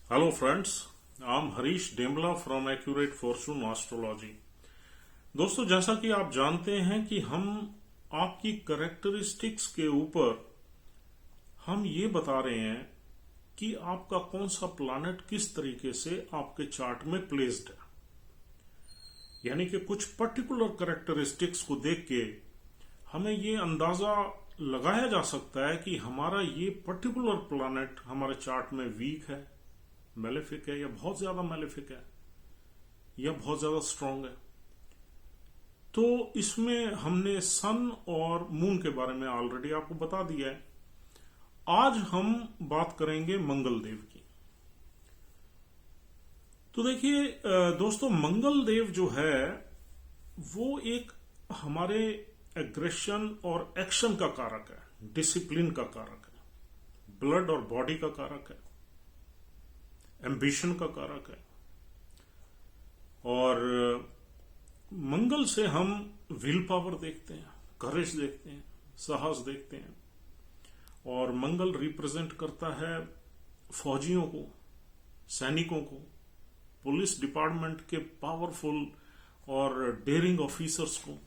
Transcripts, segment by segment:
Hello friends, I'm Harish Demla from accurate fortune astrology. दोस्तों, जैसा कि आप जानते हैं कि हम आपकी करेक्टरिस्टिक्स के ऊपर हम ये बता रहे हैं कि आपका कौन सा प्लैनेट किस तरीके से आपके चार्ट में प्लेस्ड है। यानी कि कुछ पर्टिकुलर करेक्टरिस्टिक्स को देख के हमें ये अंदाजा लगाया जा सकता है कि हमारा ये पर्टिकुलर प्लैनेट हमारे चार्ट में वीक है, मैलेफिक है, या बहुत ज्यादा मैलेफिक है, या बहुत ज्यादा स्ट्रांग है। तो इसमें हमने सन और मून के बारे में ऑलरेडी आपको बता दिया है। आज हम बात करेंगे मंगल देव की। तो देखिए दोस्तों, मंगल देव जो है वो एक हमारे एग्रेशन और एक्शन का कारक है, डिसिप्लिन का कारक है, ब्लड और बॉडी का कारक है, एम्बिशन का कारक है। और मंगल से हम विल पावर देखते हैं, करेज देखते हैं, साहस देखते हैं। और मंगल रिप्रेजेंट करता है फौजियों को, सैनिकों को, पुलिस डिपार्टमेंट के पावरफुल और डेयरिंग ऑफिसर्स को।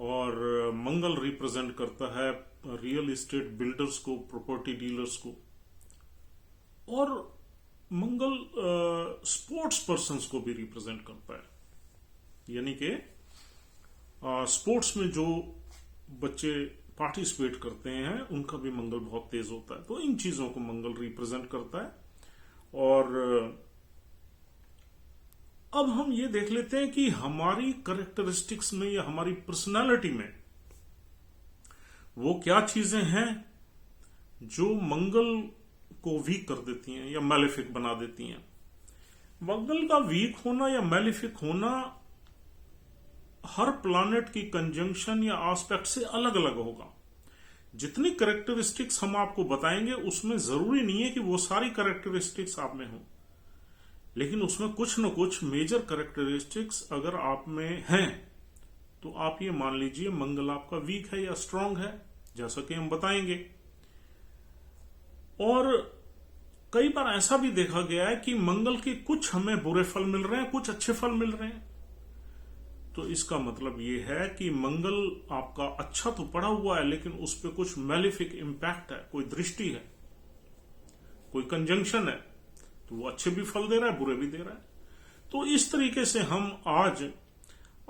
और मंगल रिप्रेजेंट करता है रियल एस्टेट बिल्डर्स को, प्रॉपर्टी डीलर्स को। और मंगल स्पोर्ट्स पर्सन्स को भी रिप्रेजेंट करता है। यानी कि स्पोर्ट्स में जो बच्चे पार्टिसिपेट करते हैं उनका भी मंगल बहुत तेज होता है। तो इन चीजों को मंगल रिप्रेजेंट करता है। और अब हम ये देख लेते हैं कि हमारी कैरेक्टरिस्टिक्स में या हमारी पर्सनालिटी में वो क्या चीजें हैं जो मंगल को वीक कर देती हैं या मैलेफिक बना देती हैं। मंगल का वीक होना या मैलेफिक होना हर प्लैनेट की कंजंक्शन या एस्पेक्ट से अलग अलग होगा। जितनी कैरेक्टरिस्टिक्स हम आपको बताएंगे उसमें जरूरी नहीं है कि वो सारी कैरेक्टरिस्टिक्स आप में हो, लेकिन उसमें कुछ न कुछ मेजर कैरेक्टरिस्टिक्स अगर आप में हैं तो आप ये मान लीजिए मंगल आपका वीक है या स्ट्रांग है, जैसा कि हम बताएंगे। और कई बार ऐसा भी देखा गया है कि मंगल के कुछ हमें बुरे फल मिल रहे हैं, कुछ अच्छे फल मिल रहे हैं। तो इसका मतलब यह है कि मंगल आपका अच्छा तो पड़ा हुआ है, लेकिन उस पर कुछ मैलिफिक इंपैक्ट है, कोई दृष्टि है, कोई कंजंक्शन है। तो वो अच्छे भी फल दे रहा है, बुरे भी दे रहा है। तो इस तरीके से हम आज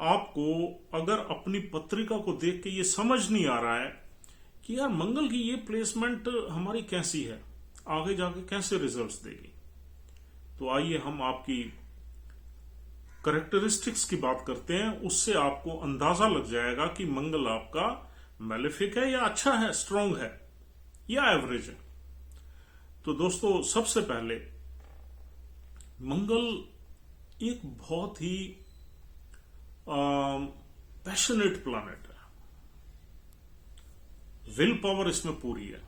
आपको, अगर अपनी पत्रिका को देख के ये समझ नहीं आ रहा है कि यार मंगल की ये प्लेसमेंट हमारी कैसी है, आगे जाके कैसे रिजल्ट्स देगी, तो आइए हम आपकी कैरेक्टरिस्टिक्स की बात करते हैं। उससे आपको अंदाजा लग जाएगा कि मंगल आपका मैलेफिक है या अच्छा है, स्ट्रांग है या एवरेज है। तो दोस्तों, सबसे पहले मंगल एक बहुत ही पैशनेट प्लैनेट है। विल पावर इसमें पूरी है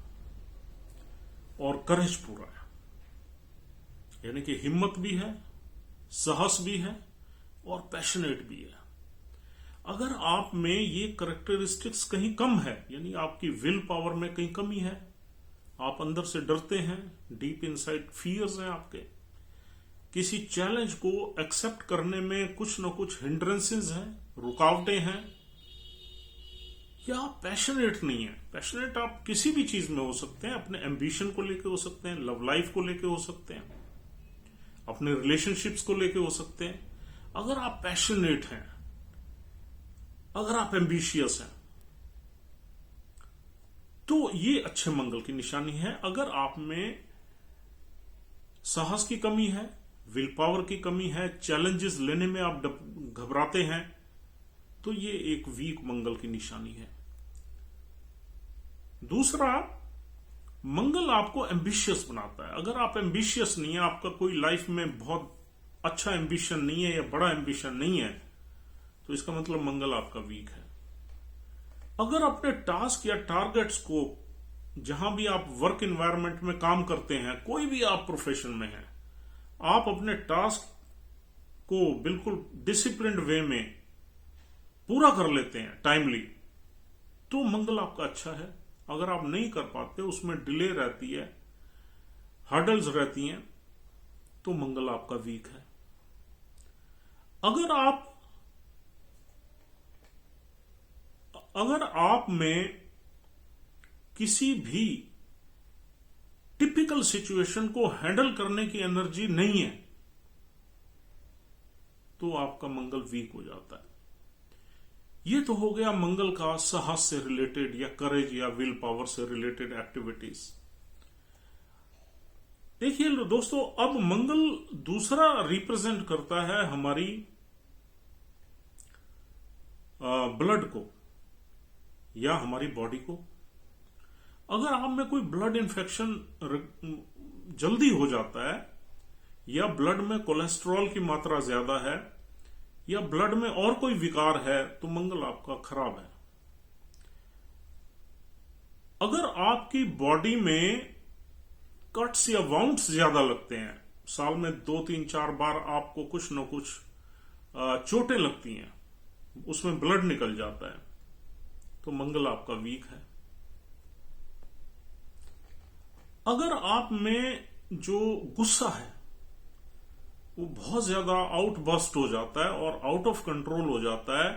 और करेज पूरा है। यानी कि हिम्मत भी है, साहस भी है और पैशनेट भी है। अगर आप में ये कैरेक्टरिस्टिक्स कहीं कम है, यानी आपकी विल पावर में कहीं कमी है, आप अंदर से डरते हैं, डीप इनसाइड फियर्स हैं आपके, किसी चैलेंज को एक्सेप्ट करने में कुछ न कुछ हिंड्रेंसेस हैं, रुकावटें हैं, या आप पैशनेट नहीं है। पैशनेट आप किसी भी चीज में हो सकते हैं, अपने एम्बिशन को लेके हो सकते हैं, लव लाइफ को लेके हो सकते हैं, अपने रिलेशनशिप्स को लेके हो सकते हैं। अगर आप पैशनेट हैं, अगर आप एम्बिशियस हैं, तो ये अच्छे मंगल की निशानी है। अगर आप में साहस की कमी है, विल पावर की कमी है, चैलेंजेस लेने में आप घबराते हैं, तो ये एक वीक मंगल की निशानी है। दूसरा, मंगल आपको एम्बिशियस बनाता है। अगर आप एम्बिशियस नहीं है, आपका कोई लाइफ में बहुत अच्छा एम्बिशन नहीं है या बड़ा एम्बिशन नहीं है, तो इसका मतलब मंगल आपका वीक है। अगर अपने टास्क या टारगेट्स को, जहां भी आप वर्क एनवायरनमेंट में काम करते हैं, कोई भी आप प्रोफेशन में हैं, आप अपने टास्क को बिल्कुल डिसिप्लिन्ड वे में पूरा कर लेते हैं टाइमली, तो मंगल आपका अच्छा है। अगर आप नहीं कर पाते, उसमें डिले रहती है, हर्डल्स रहती हैं, तो मंगल आपका वीक है। अगर आप में किसी भी टिपिकल सिचुएशन को हैंडल करने की एनर्जी नहीं है, तो आपका मंगल वीक हो जाता है। ये तो हो गया मंगल का साहस से रिलेटेड या करेज या विल पावर से रिलेटेड एक्टिविटीज। देखिए दोस्तों, अब मंगल दूसरा रिप्रेजेंट करता है हमारी ब्लड को या हमारी बॉडी को। अगर आप में कोई ब्लड इन्फेक्शन जल्दी हो जाता है, या ब्लड में कोलेस्ट्रॉल की मात्रा ज्यादा है, या ब्लड में और कोई विकार है, तो मंगल आपका खराब है। अगर आपकी बॉडी में कट्स या वाउंड्स ज्यादा लगते हैं, साल में 2-3-4 बार आपको कुछ न कुछ चोटें लगती हैं, उसमें ब्लड निकल जाता है, तो मंगल आपका वीक है। अगर आप में जो गुस्सा है वो बहुत ज्यादा आउटबर्स्ट हो जाता है और आउट ऑफ कंट्रोल हो जाता है,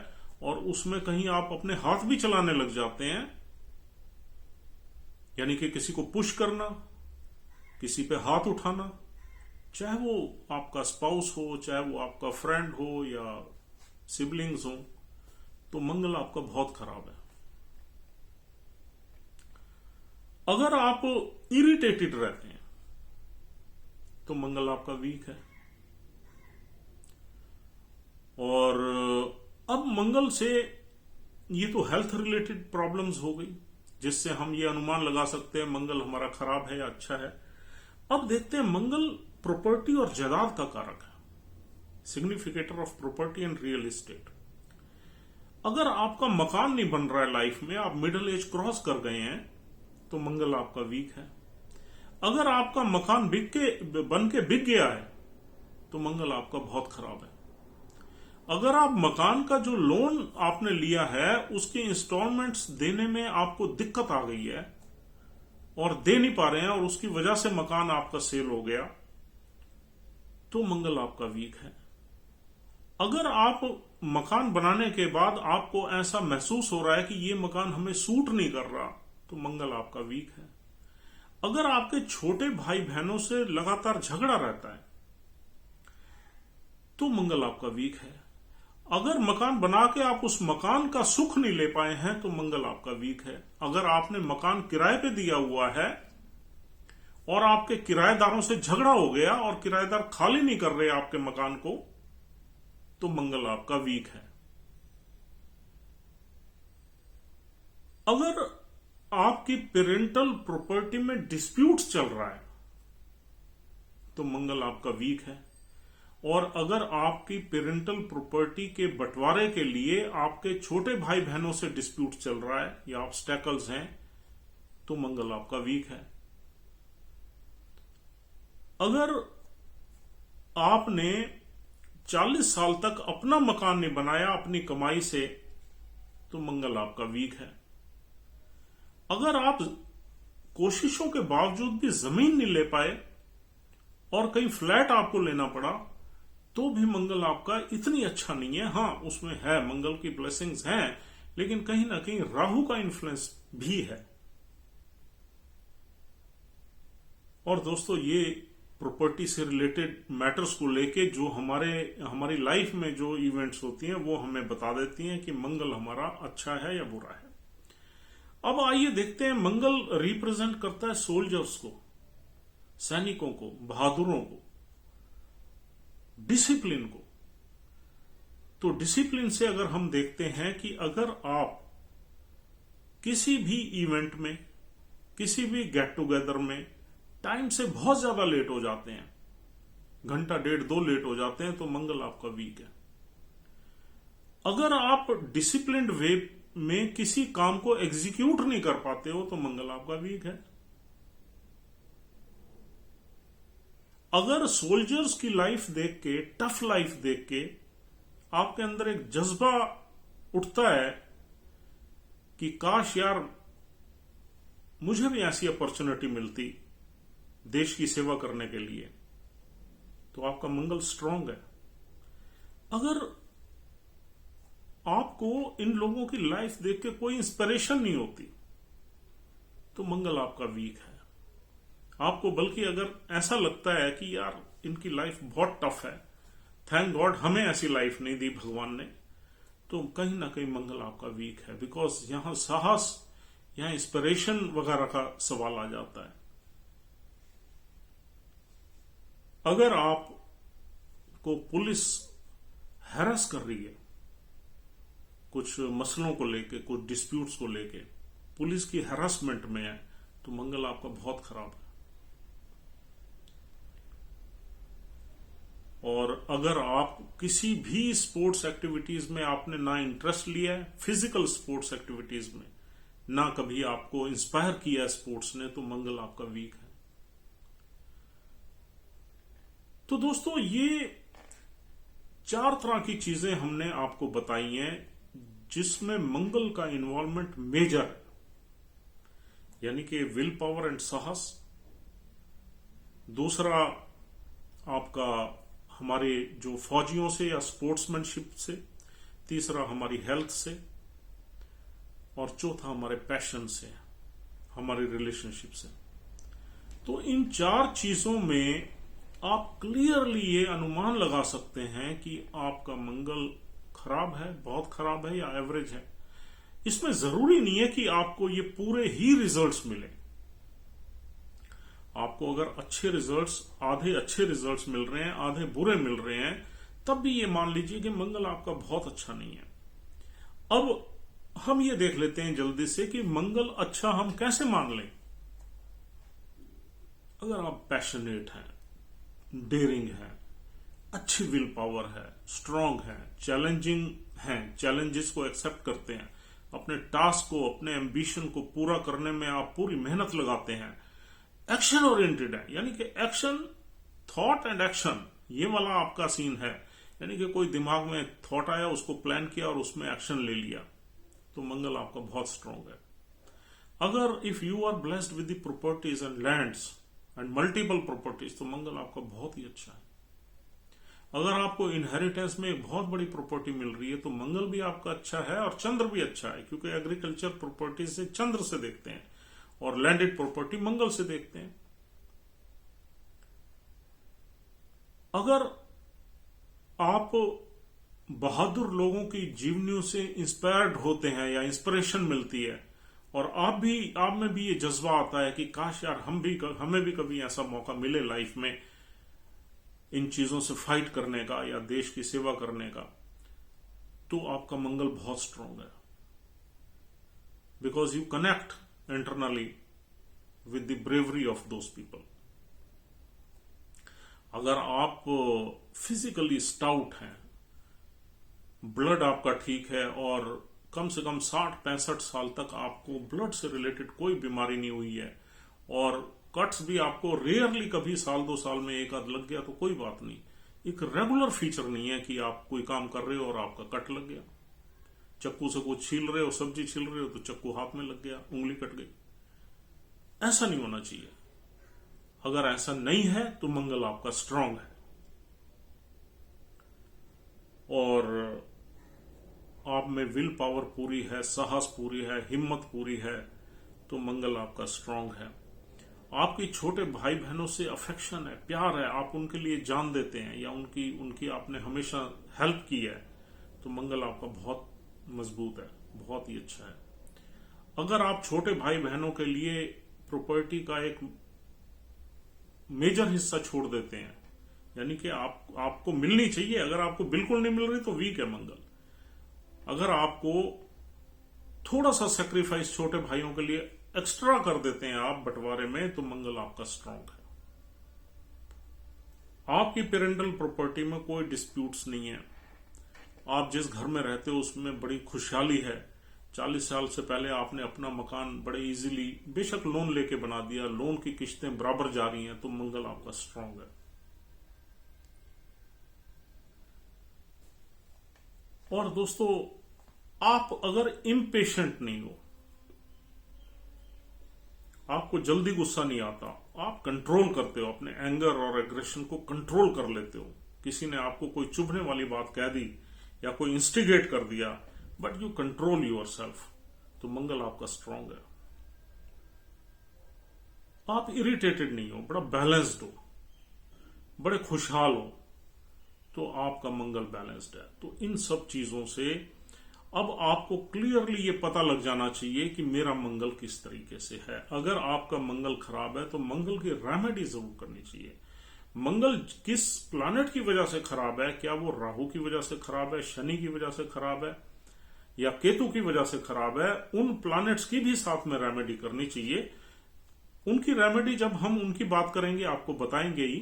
और उसमें कहीं आप अपने हाथ भी चलाने लग जाते हैं, यानी कि किसी को पुश करना, किसी पे हाथ उठाना, चाहे वो आपका स्पाउस हो, चाहे वो आपका फ्रेंड हो या सिबलिंग्स हो, तो मंगल आपका बहुत खराब है। अगर आप इरिटेटेड रहते हैं, तो मंगल आपका वीक है। और अब मंगल से ये तो हेल्थ रिलेटेड प्रॉब्लम्स हो गई, जिससे हम ये अनुमान लगा सकते हैं मंगल हमारा खराब है या अच्छा है। अब देखते हैं, मंगल प्रॉपर्टी और जायदाद का कारक है, significator of property and real estate. अगर आपका मकान नहीं बन रहा है लाइफ में, आप मिडिल एज क्रॉस कर गए हैं, तो मंगल आपका वीक है। अगर आपका मकान बन के बिक गया है, तो मंगल आपका बहुत खराब है। अगर आप मकान का जो लोन आपने लिया है उसकी इंस्टॉलमेंट्स देने में आपको दिक्कत आ गई है और दे नहीं पा रहे हैं, और उसकी वजह से मकान आपका सेल हो गया, तो मंगल आपका वीक है। अगर आप मकान बनाने के बाद आपको ऐसा महसूस हो रहा है कि ये मकान हमें सूट नहीं कर रहा, तो मंगल आपका वीक है। अगर आपके छोटे भाई बहनों से लगातार झगड़ा रहता है, तो मंगल आपका वीक है। अगर मकान बना के आप उस मकान का सुख नहीं ले पाए हैं, तो मंगल आपका वीक है। अगर आपने मकान किराए पे दिया हुआ है और आपके किराएदारों से झगड़ा हो गया और किराएदार खाली नहीं कर रहे आपके मकान को, तो मंगल आपका वीक है। अगर आपकी पेरेंटल प्रॉपर्टी में डिस्प्यूट चल रहा है, तो मंगल आपका वीक है। और अगर आपकी पेरेंटल प्रॉपर्टी के बंटवारे के लिए आपके छोटे भाई बहनों से डिस्प्यूट चल रहा है या ऑब्स्टेकल्स हैं, तो मंगल आपका वीक है। अगर आपने 40 साल तक अपना मकान नहीं बनाया अपनी कमाई से, तो मंगल आपका वीक है। अगर आप कोशिशों के बावजूद भी जमीन नहीं ले पाए और कहीं फ्लैट आपको लेना पड़ा, तो भी मंगल आपका इतनी अच्छा नहीं है। हां, उसमें है, मंगल की ब्लेसिंग्स हैं, लेकिन कहीं ना कहीं राहु का इन्फ्लुएंस भी है। और दोस्तों, ये प्रॉपर्टी से रिलेटेड मैटर्स को लेके जो हमारी लाइफ में जो इवेंट्स होती हैं, वो हमें बता देती हैं कि मंगल हमारा अच्छा है या बुरा है। अब आइए देखते हैं, मंगल रिप्रेजेंट करता है सोल्जर्स को, सैनिकों को, बहादुरों को, डिसिप्लिन को। तो डिसिप्लिन से अगर हम देखते हैं कि अगर आप किसी भी इवेंट में, किसी भी गेट टुगेदर में टाइम से बहुत ज्यादा लेट हो जाते हैं, घंटा 1.5-2 लेट हो जाते हैं, तो मंगल आपका वीक है। अगर आप डिसिप्लिन्ड वे में किसी काम को एग्जीक्यूट नहीं कर पाते हो, तो मंगल आपका वीक है। अगर सोल्जर्स की लाइफ देख के, टफ लाइफ देख के आपके अंदर एक जज्बा उठता है कि काश यार मुझे भी ऐसी अपॉर्चुनिटी मिलती, देश की सेवा करने के लिए, तो आपका मंगल स्ट्रांग है। अगर आपको इन लोगों की लाइफ देख के कोई इंस्पिरेशन नहीं होती, तो मंगल आपका वीक है। आपको बल्कि अगर ऐसा लगता है कि यार इनकी लाइफ बहुत टफ है, थैंक गॉड हमें ऐसी लाइफ नहीं दी भगवान ने, तो कहीं ना कहीं मंगल आपका वीक है। बिकॉज यहां साहस, यहां इंस्पिरेशन वगैरह का सवाल आ जाता है। अगर आपको पुलिस हैरेस कर रही है कुछ मसलों को लेके, कुछ डिस्प्यूट्स को लेके, पुलिस की हैरेसमेंट में है, तो मंगल आपका बहुत खराब है। और अगर आप किसी भी स्पोर्ट्स एक्टिविटीज में आपने ना इंटरेस्ट लिया है, फिजिकल स्पोर्ट्स एक्टिविटीज में ना कभी आपको इंस्पायर किया है स्पोर्ट्स ने, तो मंगल आपका वीक है। तो दोस्तों, ये 4 तरह की चीजें हमने आपको बताई हैं जिसमें मंगल का इन्वॉल्वमेंट मेजर है, यानी कि विल पावर एंड साहस। दूसरा आपका हमारे जो फौजियों से या स्पोर्ट्समैनशिप से, तीसरा हमारी हेल्थ से, और चौथा हमारे पैशन से, हमारी रिलेशनशिप से। तो इन 4 चीजों में आप क्लियरली ये अनुमान लगा सकते हैं कि आपका मंगल खराब है, बहुत खराब है, या एवरेज है। इसमें जरूरी नहीं है कि आपको ये पूरे ही रिजल्ट्स मिले। आपको अगर अच्छे रिजल्ट्स, आधे अच्छे रिजल्ट्स मिल रहे हैं, आधे बुरे मिल रहे हैं, तब भी ये मान लीजिए कि मंगल आपका बहुत अच्छा नहीं है। अब हम ये देख लेते हैं जल्दी से कि मंगल अच्छा हम कैसे मान लें। अगर आप पैशनेट हैं, डेयरिंग है, अच्छी विल पावर है, स्ट्रांग है, चैलेंजिंग हैं, चैलेंजेस को एक्सेप्ट करते हैं, अपने टास्क को, अपने एम्बिशन को पूरा करने में आप पूरी मेहनत लगाते हैं, एक्शन ओरिएंटेड है, यानी कि एक्शन, थॉट एंड एक्शन, ये वाला आपका सीन है। यानी कि कोई दिमाग में थॉट आया, उसको प्लान किया और उसमें एक्शन ले लिया, तो मंगल आपका बहुत स्ट्रांग है। अगर if you are blessed with the properties and lands and multiple properties, तो मंगल आपका बहुत ही अच्छा है। अगर आपको इनहेरिटेंस में एक बहुत बड़ी प्रॉपर्टी मिल रही है, तो मंगल भी आपका अच्छा है और चंद्र भी अच्छा है, क्योंकि एग्रीकल्चर प्रॉपर्टी से चंद्र से देखते हैं और लैंडेड प्रॉपर्टी मंगल से देखते हैं। अगर आप बहादुर लोगों की जीवनियों से इंस्पायर्ड होते हैं या इंस्पिरेशन मिलती है, और आप में भी ये जज्बा आता है कि काश यार हमें भी कभी ऐसा मौका मिले लाइफ में इन चीजों से फाइट करने का या देश की सेवा करने का, तो आपका मंगल बहुत स्ट्रांग है। Because you connect internally with the bravery of those people. अगर आप फिजिकली स्टाउट हैं, ब्लड आपका ठीक है और कम से कम 60-65 साल तक आपको ब्लड से रिलेटेड कोई बीमारी नहीं हुई है, और कट्स भी आपको रेयरली कभी 1-2 साल में एक आध लग गया, तो कोई बात नहीं। एक रेगुलर फीचर नहीं है कि आप कोई काम कर रहे हो और आपका कट लग गया। चक्कू से कुछ छील रहे हो, सब्जी छील रहे हो, तो चक्कू हाथ में लग गया, उंगली कट गई। ऐसा नहीं होना चाहिए। अगर ऐसा नहीं है तो मंगल आपका स्ट्रांग है, और आप में विल पावर पूरी है, साहस पूरी है, हिम्मत पूरी है, तो मंगल आपका स्ट्रांग है। आपकी छोटे भाई बहनों से अफेक्शन है, प्यार है, आप उनके लिए जान देते हैं, या उनकी आपने हमेशा हेल्प की है, तो मंगल आपका बहुत मजबूत है, बहुत ही अच्छा है। अगर आप छोटे भाई बहनों के लिए प्रॉपर्टी का एक मेजर हिस्सा छोड़ देते हैं, यानी कि आपको मिलनी चाहिए, अगर आपको बिल्कुल नहीं मिल रही तो वीक है मंगल। अगर आपको थोड़ा सा सेक्रीफाइस छोटे भाइयों के लिए एक्स्ट्रा कर देते हैं आप बंटवारे में, तो मंगल आपका स्ट्रांग है। आपकी पेरेंटल प्रॉपर्टी में कोई डिस्प्यूट्स नहीं है, आप जिस घर में रहते हो उसमें बड़ी खुशहाली है। 40 साल से पहले आपने अपना मकान बड़े इजीली, बेशक लोन लेके बना दिया, लोन की किश्तें बराबर जा रही हैं, तो मंगल आपका स्ट्रांग है। और दोस्तों, आप अगर इम्पेशेंट नहीं हो, आपको जल्दी गुस्सा नहीं आता, आप कंट्रोल करते हो, अपने एंगर और एग्रेशन को कंट्रोल कर लेते हो। किसी ने आपको कोई चुभने वाली बात कह दी या कोई इंस्टिगेट कर दिया, but you control your self, तो मंगल आपका स्ट्रांग है। आप इरिटेटेड नहीं हो, बड़ा बैलेंस्ड हो, बड़े खुशहाल हो, तो आपका मंगल बैलेंस्ड है। तो इन सब चीजों से अब आपको क्लियरली ये पता लग जाना चाहिए कि मेरा मंगल किस तरीके से है। अगर आपका मंगल खराब है तो मंगल की रेमेडी जरूर करनी चाहिए। मंगल किस प्लैनेट की वजह से खराब है, क्या वो राहु की वजह से खराब है, शनि की वजह से खराब है, या केतु की वजह से खराब है, उन प्लैनेट्स की भी साथ में रेमेडी करनी चाहिए। उनकी रेमेडी जब हम उनकी बात करेंगे आपको बताएंगे ही,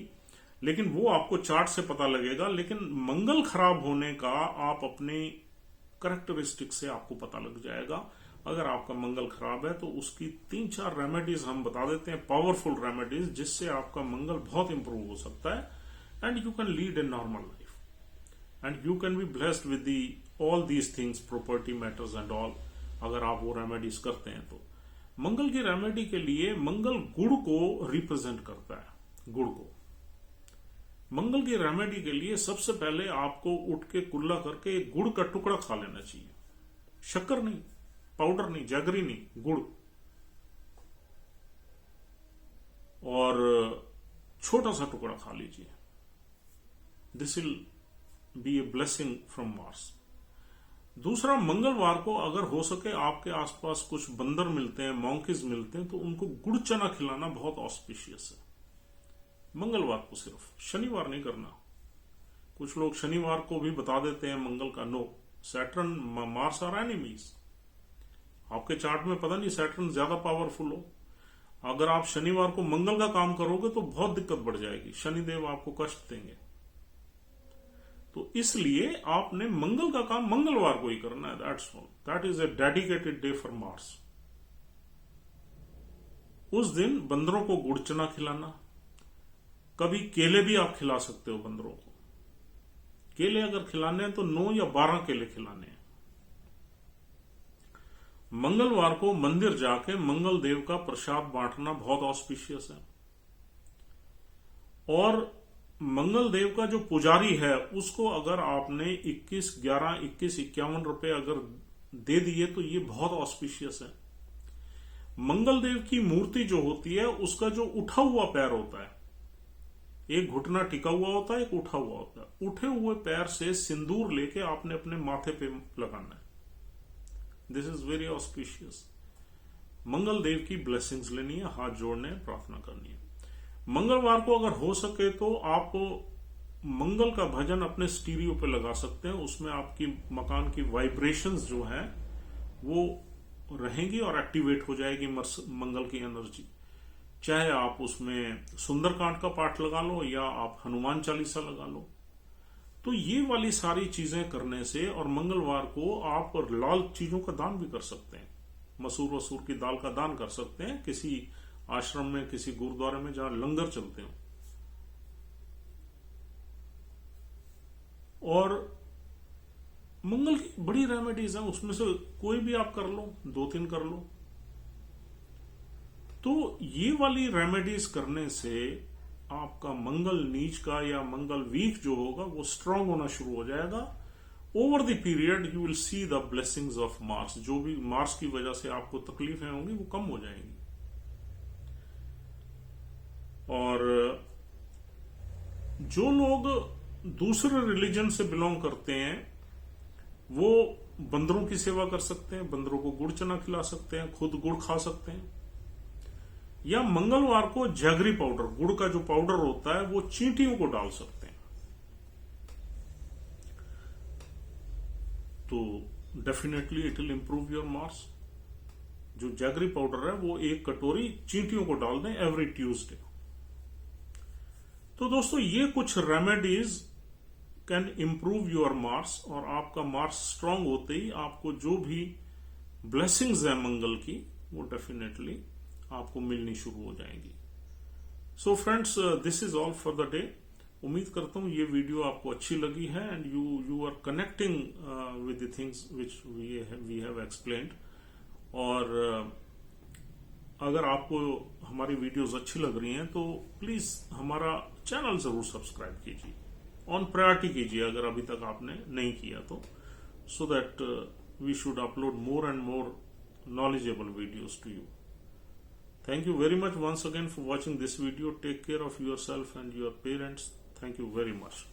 लेकिन वो आपको चार्ट से पता लगेगा। लेकिन मंगल खराब होने का आप अपनी कैरेक्टरिस्टिक से आपको पता लग जाएगा। अगर आपका मंगल खराब है तो उसकी 3-4 रेमेडीज हम बता देते हैं, पावरफुल रेमेडीज, जिससे आपका मंगल बहुत इंप्रूव हो सकता है and you can lead a normal life and you can be blessed with the all these things, property matters and all, अगर आप वो रेमेडीज करते हैं तो। मंगल की रेमेडी के लिए मंगल गुड़ को रिप्रेजेंट करता है। गुड़ को मंगल की रेमेडी के लिए सबसे पहले आपको उठ के कुल्ला करके एक गुड़ का टुकड़ा खा लेना चाहिए। शक्कर नहीं, पाउडर नहीं, जैगरी नहीं, गुड़। और छोटा सा टुकड़ा खा लीजिए। This will be a blessing from Mars. दूसरा, मंगलवार को अगर हो सके आपके आसपास कुछ बंदर मिलते हैं, मॉन्कीज मिलते हैं, तो उनको गुड़ चना खिलाना बहुत ऑस्पिशियस है। मंगलवार को सिर्फ, शनिवार नहीं करना। कुछ लोग शनिवार को भी बता देते हैं मंगल का। No, Saturn Mars are enemies. आपके चार्ट में पता नहीं सैटर्न ज्यादा पावरफुल हो, अगर आप शनिवार को मंगल का काम करोगे तो बहुत दिक्कत बढ़ जाएगी, शनिदेव आपको कष्ट देंगे। तो इसलिए आपने मंगल का काम मंगलवार को ही करना है। That's all. That is a dedicated day for Mars. उस दिन बंदरों को गुड़ चना खिलाना। कभी केले भी आप खिला सकते हो बंदरों को। केले अगर खिलाने हैं तो 9 या 12 केले खिलाने हैं। मंगलवार को मंदिर जाके मंगल देव का प्रसाद बांटना बहुत ऑस्पिशियस है। और मंगल देव का जो पुजारी है उसको अगर आपने 21 रुपए अगर दे दिए तो ये बहुत ऑस्पिशियस है। मंगल देव की मूर्ति जो होती है उसका जो उठा हुआ पैर होता है, एक घुटना टिका हुआ होता है, एक उठा हुआ होता है। उठे हुए पैर से सिंदूर लेके आपने अपने माथे पे लगाना है। This is very auspicious. Mangal Dev की ब्लेसिंग्स लेनी है, हाथ जोड़ने हैं, प्रार्थना करनी है। मंगलवार को अगर हो सके तो आप मंगल का भजन अपने स्टीरियो पे लगा सकते हैं। उसमें आपकी मकान की वाइब्रेशंस जो है वो रहेंगी और एक्टिवेट हो जाएगी मंगल की एनर्जी। चाहे आप उसमें सुंदरकांड का पाठ लगा लो या आप हनुमान चालीसा लगा लो। तो ये वाली सारी चीजें करने से, और मंगलवार को आप लाल चीजों का दान भी कर सकते हैं। मसूर वसूर की दाल का दान कर सकते हैं किसी आश्रम में, किसी गुरुद्वारे में जहां लंगर चलते हो। और मंगल की बड़ी रेमेडीज हैं, उसमें से कोई भी आप कर लो, 2-3 कर लो। तो ये वाली रेमेडीज करने से आपका मंगल नीच का या मंगल वीक जो होगा वो स्ट्रांग होना शुरू हो जाएगा। Over the period you will see the blessings of Mars. जो भी मार्स की वजह से आपको तकलीफें होंगी वो कम हो जाएंगी। और जो लोग दूसरे रिलीजन से बिलोंग करते हैं वो बंदरों की सेवा कर सकते हैं, बंदरों को गुड़ चना खिला सकते हैं, खुद गुड़ खा सकते हैं। या मंगलवार को जैगरी पाउडर, गुड़ का जो पाउडर होता है वो चींटियों को डाल सकते हैं। तो definitely it will improve your Mars. जो जैगरी पाउडर है वो 1 कटोरी चींटियों को डाल दें एवरी ट्यूसडे। तो दोस्तों ये कुछ remedies can improve your Mars, और आपका मार्स स्ट्रांग होते ही आपको जो भी ब्लेसिंग्स है मंगल की वो डेफिनेटली आपको मिलनी शुरू हो जाएंगी। So friends, this is all for the day. उम्मीद करता हूं ये वीडियो आपको अच्छी लगी है and you are connecting with the things which we have explained. और अगर आपको हमारी वीडियोस अच्छी लग रही हैं तो प्लीज हमारा चैनल जरूर सब्सक्राइब कीजिए, ऑन प्रायोरिटी कीजिए अगर अभी तक आपने नहीं किया तो, so that we should upload more and more knowledgeable videos to you. Thank you very much once again for watching this video. Take care of yourself and your parents. Thank you very much.